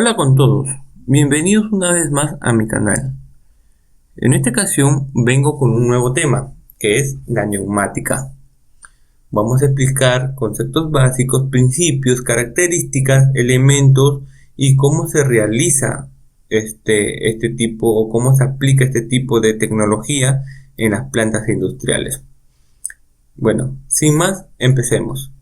Hola con todos, bienvenidos una vez más a mi canal. En esta ocasión vengo con un nuevo tema, que es la neumática. Vamos a explicar conceptos básicos, principios, características, elementos y cómo se realiza este tipo o cómo se aplica este tipo de tecnología en las plantas industriales. Bueno, sin más, empecemos.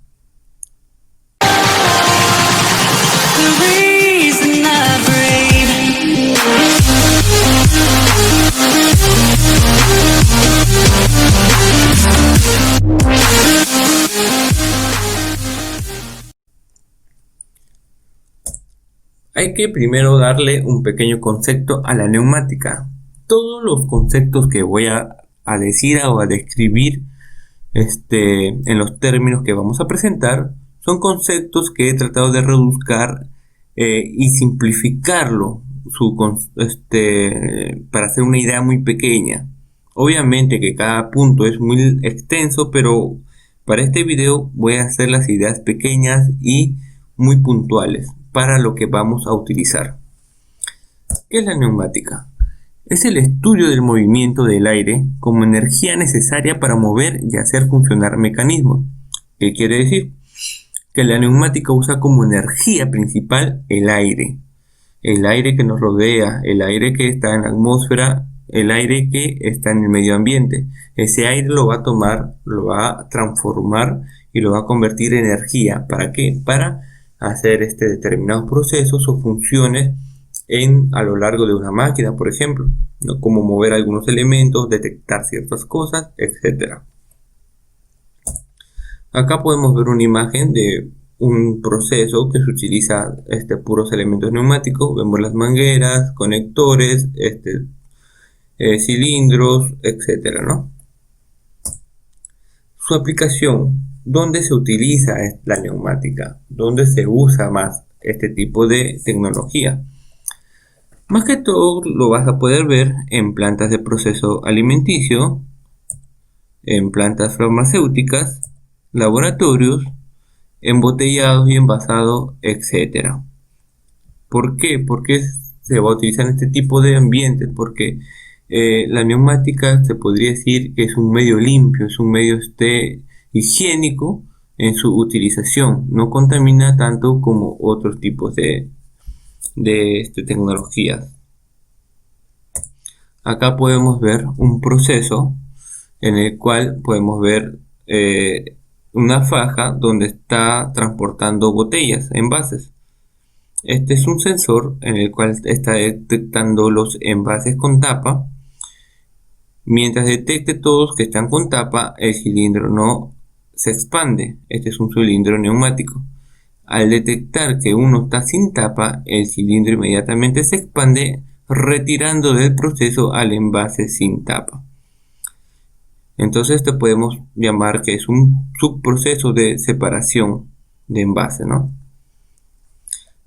Hay que primero darle un pequeño concepto a la neumática. Todos los conceptos que voy a decir o a describir en los términos que vamos a presentar son conceptos que he tratado de reduzcar y simplificarlo para hacer una idea muy pequeña. Obviamente que cada punto es muy extenso, pero para este video voy a hacer las ideas pequeñas y muy puntuales para lo que vamos a utilizar. ¿Qué es la neumática? Es el estudio del movimiento del aire como energía necesaria para mover y hacer funcionar mecanismos. ¿Qué quiere decir? Que la neumática usa como energía principal el aire que nos rodea, el aire que está en la atmósfera, el aire que está en el medio ambiente. Ese aire lo va a tomar, lo va a transformar y lo va a convertir en energía. ¿Para qué? Para hacer determinados procesos o funciones a lo largo de una máquina, por ejemplo, ¿no? Como mover algunos elementos, detectar ciertas cosas, etc. Acá podemos ver una imagen de un proceso que se utiliza puros elementos neumáticos. Vemos las mangueras, conectores, cilindros, etc., ¿no? Su aplicación, ¿dónde se utiliza la neumática? ¿Dónde se usa más este tipo de tecnología? Más que todo lo vas a poder ver en plantas de proceso alimenticio, en plantas farmacéuticas, laboratorios, embotellados y envasados, etc. ¿Por qué? Porque se va a utilizar en este tipo de ambientes, porque la neumática se podría decir que es un medio limpio, es un medio higiénico en su utilización, no contamina tanto como otros tipos de tecnologías. Acá podemos ver un proceso en el cual podemos ver una faja donde está transportando botellas, envases. Este es un sensor en el cual está detectando los envases con tapa. Mientras detecte todos que están con tapa, el cilindro no se expande. Este es un cilindro neumático. Al detectar que uno está sin tapa, el cilindro inmediatamente se expande, retirando del proceso al envase sin tapa. Entonces esto podemos llamar que es un subproceso de separación de envase, ¿no?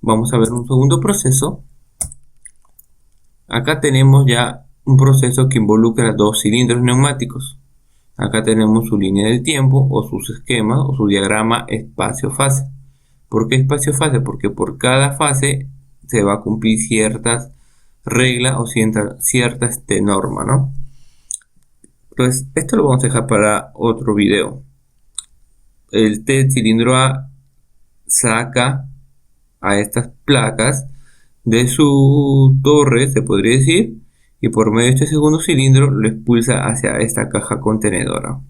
Vamos a ver un segundo proceso. Acá tenemos ya un proceso que involucra dos cilindros neumáticos. Acá tenemos su línea del tiempo o sus esquemas o su diagrama espacio-fase. ¿Por qué espacio-fase? Porque por cada fase se va a cumplir ciertas reglas o ciertas normas, ¿no? Entonces, esto lo vamos a dejar para otro video. El cilindro A saca a estas placas de su torre, se podría decir, y por medio de este segundo cilindro lo expulsa hacia esta caja contenedora.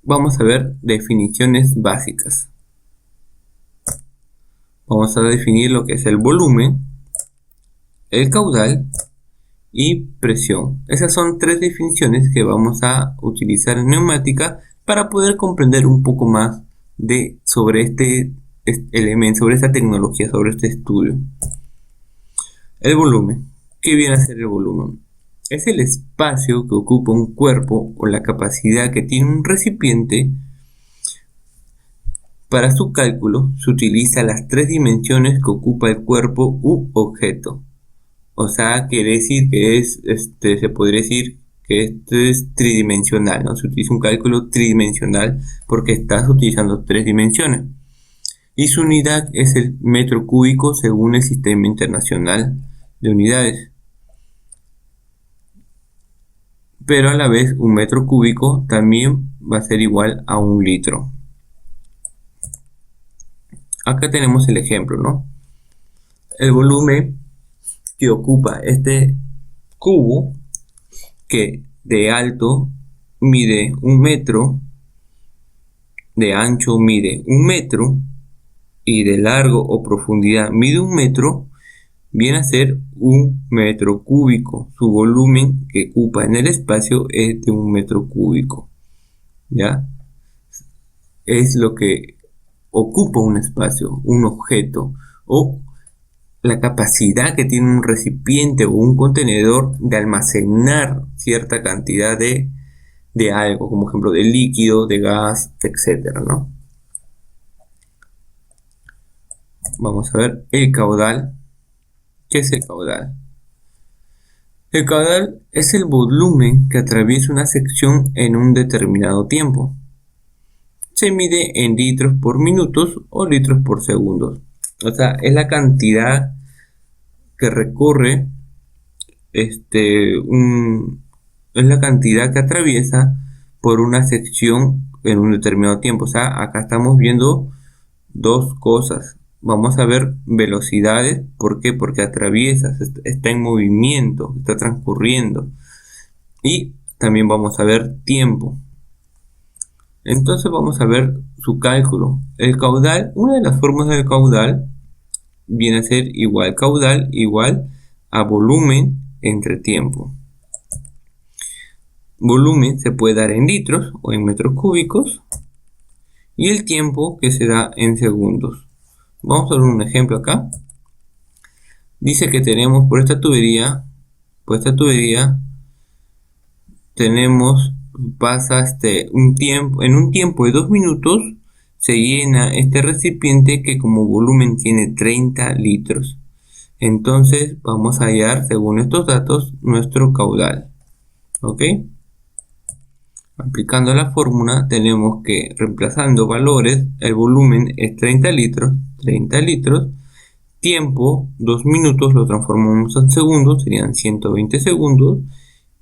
Vamos a ver definiciones básicas. Vamos a definir lo que es el volumen, el caudal y presión. Esas son tres definiciones que vamos a utilizar en neumática para poder comprender un poco más sobre este elemento, sobre esta tecnología, sobre este estudio. El volumen. ¿Qué viene a ser el volumen? Es el espacio que ocupa un cuerpo o la capacidad que tiene un recipiente. Para su cálculo se utiliza las tres dimensiones que ocupa el cuerpo u objeto. O sea, quiere decir que se podría decir que esto es tridimensional, ¿no? Se utiliza un cálculo tridimensional porque estás utilizando tres dimensiones. y su unidad es el metro cúbico según el Sistema Internacional de Unidades. Pero a la vez un metro cúbico también va a ser igual a 1 litro. Acá tenemos el ejemplo, ¿no? El volumen que ocupa este cubo, que de alto mide 1 metro, de ancho mide 1 metro y de largo o profundidad mide 1 metro, viene a ser 1 metro cúbico. Su volumen que ocupa en el espacio es de 1 metro cúbico. ¿Ya? Es lo que ocupa un espacio, un objeto, o la capacidad que tiene un recipiente o un contenedor de almacenar cierta cantidad de algo, como ejemplo de líquido, de gas, etcétera, ¿no? Vamos a ver el caudal. ¿Qué es el caudal? El caudal es el volumen que atraviesa una sección en un determinado tiempo. Se mide en litros por minutos o litros por segundos. O sea, es la cantidad que recorre es la cantidad que atraviesa por una sección en un determinado tiempo. O sea, acá estamos viendo dos cosas. Vamos a ver velocidades. ¿Por qué? Porque atraviesa, está en movimiento, está transcurriendo. Y también vamos a ver tiempo. Entonces vamos a ver su cálculo. El caudal, una de las formas del caudal viene a ser igual caudal igual a volumen entre tiempo. Volumen se puede dar en litros o en metros cúbicos y el tiempo que se da en segundos. Vamos a ver un ejemplo acá. Dice que tenemos por esta tubería tenemos, pasa en un tiempo de 2 minutos se llena este recipiente que como volumen tiene 30 litros. Entonces vamos a hallar, según estos datos, nuestro caudal. ¿Ok? Aplicando la fórmula tenemos que, reemplazando valores, el volumen es 30 litros, tiempo 2 minutos lo transformamos en segundos, serían 120 segundos,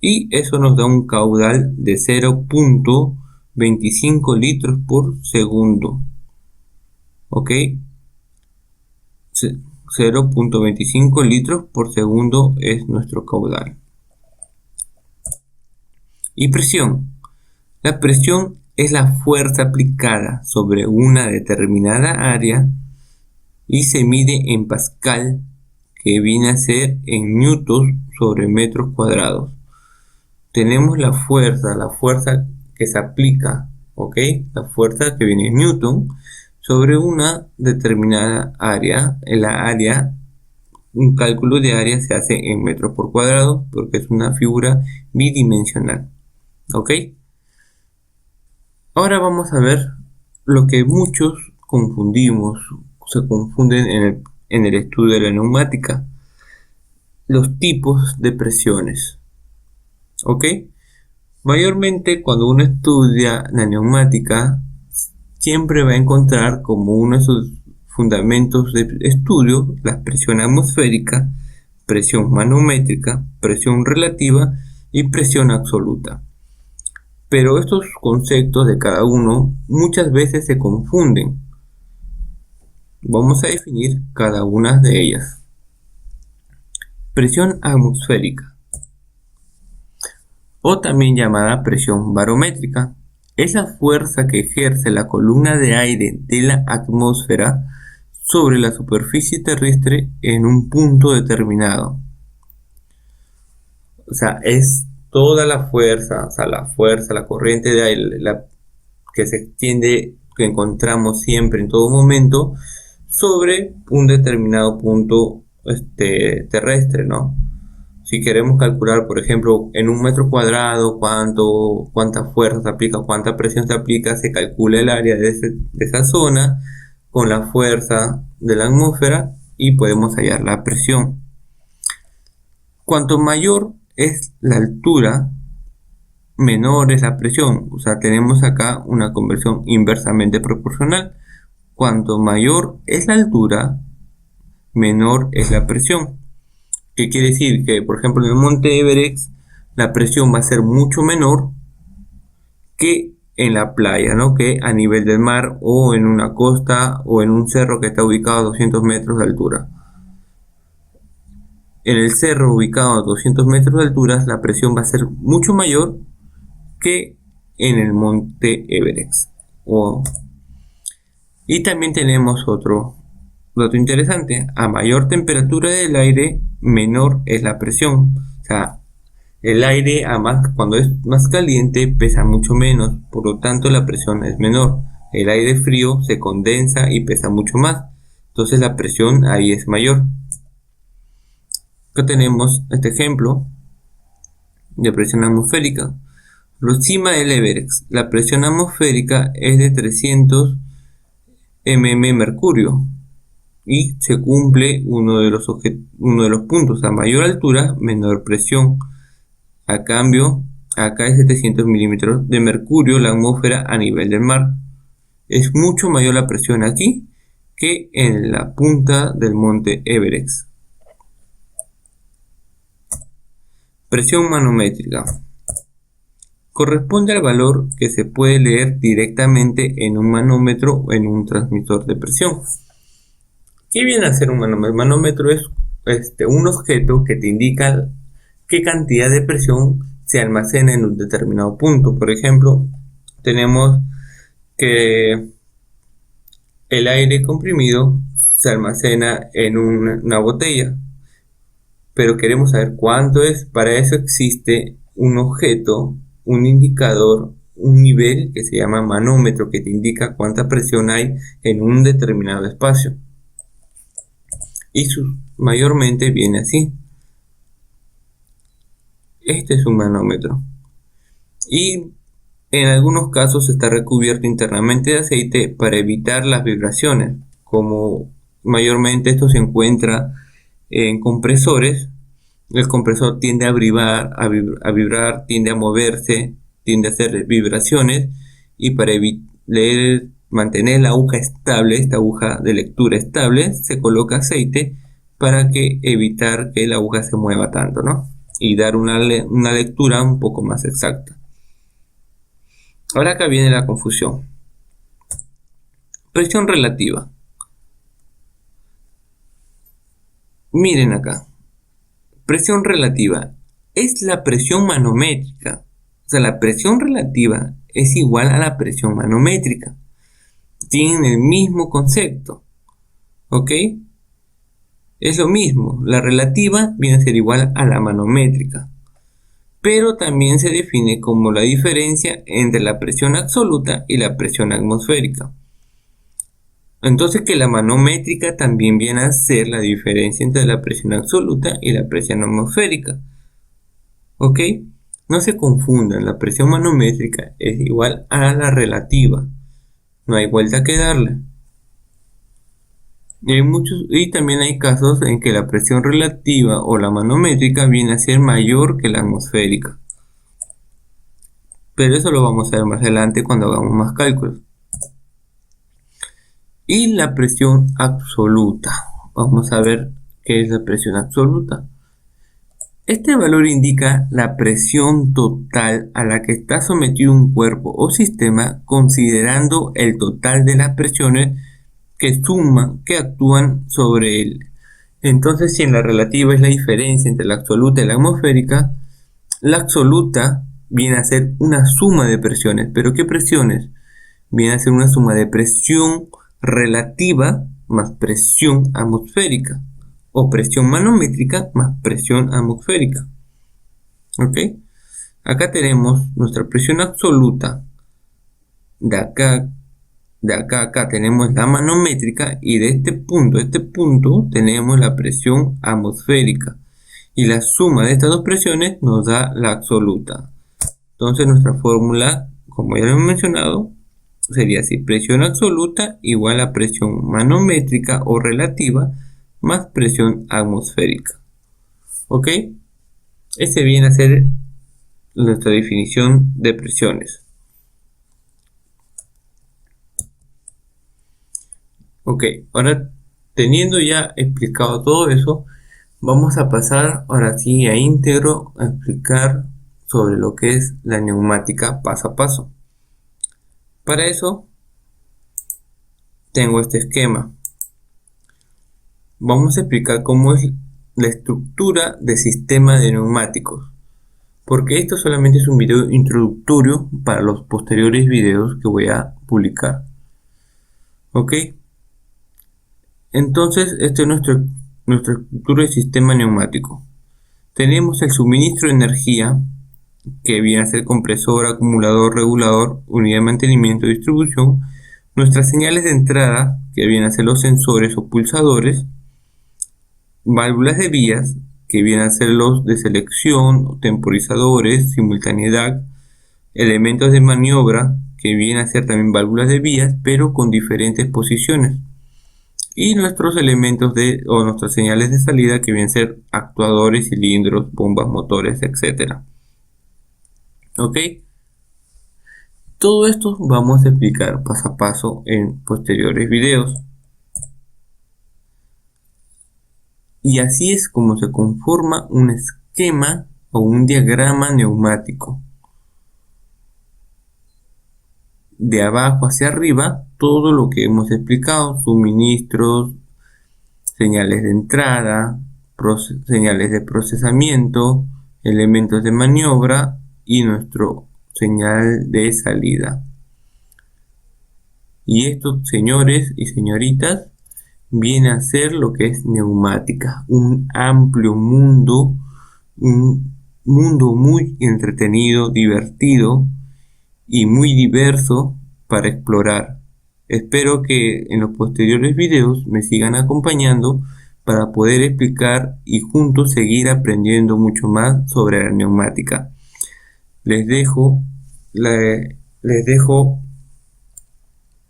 y eso nos da un caudal de 0.25 litros por segundo. ¿Ok? 0.25 litros por segundo es nuestro caudal. Y presión. La presión es la fuerza aplicada sobre una determinada área y se mide en pascal, que viene a ser en newtons sobre metros cuadrados. Tenemos la fuerza que se aplica, ¿ok? La fuerza que viene en newton sobre una determinada área. En la área, un cálculo de área se hace en metros por cuadrado porque es una figura bidimensional, ¿ok? Ahora vamos a ver lo que muchos se confunden en el estudio de la neumática: los tipos de presiones. ¿Ok? Mayormente cuando uno estudia la neumática, siempre va a encontrar como uno de sus fundamentos de estudio la presión atmosférica, presión manométrica, presión relativa y presión absoluta. Pero estos conceptos de cada uno muchas veces se confunden. Vamos a definir cada una de ellas. Presión atmosférica, o también llamada presión barométrica, es la fuerza que ejerce la columna de aire de la atmósfera sobre la superficie terrestre en un punto determinado. O sea, es toda la fuerza, la corriente de aire que se extiende, que encontramos siempre en todo momento sobre un determinado punto terrestre, ¿no? Si queremos calcular, por ejemplo, en un metro cuadrado cuánta fuerza se aplica, cuánta presión se aplica, se calcula el área de esa zona con la fuerza de la atmósfera y podemos hallar la presión. Cuanto mayor es la altura, menor es la presión. O sea, tenemos acá una conversión inversamente proporcional. cuanto mayor es la altura, menor es la presión. ¿Qué quiere decir? Que, por ejemplo, en el monte Everest la presión va a ser mucho menor que en la playa, ¿no? Que a nivel del mar o en una costa o en un cerro que está ubicado a 200 metros de altura. En el cerro ubicado a 200 metros de altura la presión va a ser mucho mayor que en el monte Everest. Y también tenemos otro dato interesante: a mayor temperatura del aire, menor es la presión. O sea, el aire cuando es más caliente pesa mucho menos, por lo tanto la presión es menor. El aire frío se condensa y pesa mucho más, entonces la presión ahí es mayor. Acá tenemos este ejemplo de presión atmosférica. Por encima del Everest, la presión atmosférica es de 300 mm mercurio y se cumple uno de los puntos: a mayor altura, menor presión. A cambio, acá es 700 milímetros de mercurio la atmósfera a nivel del mar. Es mucho mayor la presión aquí que en la punta del monte Everest. Presión manométrica. Corresponde al valor que se puede leer directamente en un manómetro o en un transmisor de presión. ¿Qué viene a ser un manómetro? El manómetro es un objeto que te indica qué cantidad de presión se almacena en un determinado punto. Por ejemplo, tenemos que el aire comprimido se almacena en una botella, pero queremos saber cuánto es. Para eso existe un objeto, un indicador, un nivel que se llama manómetro, que te indica cuánta presión hay en un determinado espacio. Y mayormente viene así. Este es un manómetro. Y en algunos casos está recubierto internamente de aceite para evitar las vibraciones. Como mayormente esto se encuentra en compresores, el compresor tiende a vibrar, tiende a moverse, tiende a hacer vibraciones, y para mantener la aguja estable, esta aguja de lectura estable, se coloca aceite para evitar que la aguja se mueva tanto, ¿no? Y dar una lectura un poco más exacta. Ahora acá viene la confusión. Presión relativa. Miren acá. Presión relativa es la presión manométrica. O sea, la presión relativa es igual a la presión manométrica. Tienen el mismo concepto. ¿Ok? Es lo mismo. La relativa viene a ser igual a la manométrica, pero también se define como la diferencia entre la presión absoluta y la presión atmosférica. Entonces, que la manométrica también viene a ser la diferencia entre la presión absoluta y la presión atmosférica. ¿Ok? No se confundan, la presión manométrica es igual a la relativa. No hay vuelta que darle. Y también hay casos en que la presión relativa o la manométrica viene a ser mayor que la atmosférica. Pero eso lo vamos a ver más adelante cuando hagamos más cálculos. Y la presión absoluta. Vamos a ver qué es la presión absoluta. Este valor indica la presión total a la que está sometido un cuerpo o sistema, considerando el total de las presiones que actúan sobre él. Entonces, si en la relativa es la diferencia entre la absoluta y la atmosférica, la absoluta viene a ser una suma de presiones. ¿Pero qué presiones? Viene a ser una suma de presión relativa más presión atmosférica, o presión manométrica más presión atmosférica. ¿Ok? Acá tenemos nuestra presión absoluta. De acá a acá tenemos la manométrica, y de este punto a este punto tenemos la presión atmosférica. Y la suma de estas dos presiones nos da la absoluta. Entonces nuestra fórmula, como ya lo hemos mencionado, sería así: presión absoluta igual a presión manométrica o relativa más presión atmosférica. ¿Ok? Ese viene a ser nuestra definición de presiones. Ok, ahora teniendo ya explicado todo eso, vamos a pasar ahora sí a íntegro a explicar sobre lo que es la neumática paso a paso. Para eso tengo este esquema. Vamos a explicar cómo es la estructura del sistema de neumáticos, porque esto solamente es un video introductorio para los posteriores videos que voy a publicar. Ok, entonces esta es nuestra estructura de sistema neumático. Tenemos el suministro de energía, que viene a ser compresor, acumulador, regulador, unidad de mantenimiento y distribución. Nuestras señales de entrada, que vienen a ser los sensores o pulsadores. Válvulas de vías, que vienen a ser los de selección, temporizadores, simultaneidad. Elementos de maniobra, que vienen a ser también válvulas de vías, pero con diferentes posiciones. Y nuestros elementos o nuestras señales de salida, que vienen a ser actuadores, cilindros, bombas, motores, etc. Ok, todo esto vamos a explicar paso a paso en posteriores videos. Y así es como se conforma un esquema o un diagrama neumático. De abajo hacia arriba, todo lo que hemos explicado: suministros, señales de entrada, señales de procesamiento, elementos de maniobra y nuestro señal de salida. Y esto, señores y señoritas, viene a ser lo que es neumática, un amplio mundo, un mundo muy entretenido, divertido y muy diverso para explorar. Espero que en los posteriores videos me sigan acompañando para poder explicar y juntos seguir aprendiendo mucho más sobre la neumática. Les dejo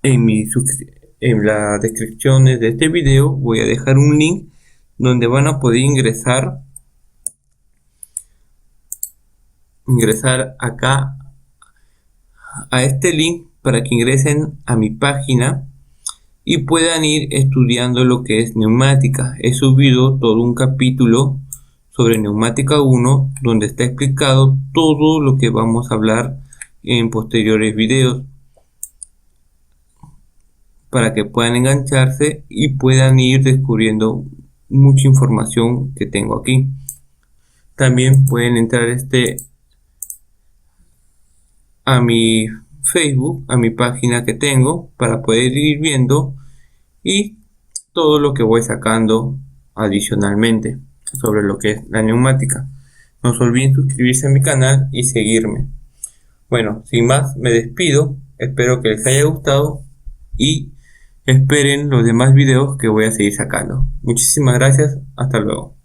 en las descripciones de este video, voy a dejar un link donde van a poder ingresar acá a este link para que ingresen a mi página y puedan ir estudiando lo que es neumática. He subido todo un capítulo sobre neumática 1 donde está explicado todo lo que vamos a hablar en posteriores videos, para que puedan engancharse y puedan ir descubriendo mucha información que tengo aquí. También pueden entrar a mi Facebook, a mi página que tengo, para poder ir viendo y todo lo que voy sacando adicionalmente sobre lo que es la neumática. No se olviden suscribirse a mi canal y seguirme. Bueno, sin más, me despido. Espero que les haya gustado y esperen los demás videos que voy a seguir sacando. Muchísimas gracias. Hasta luego.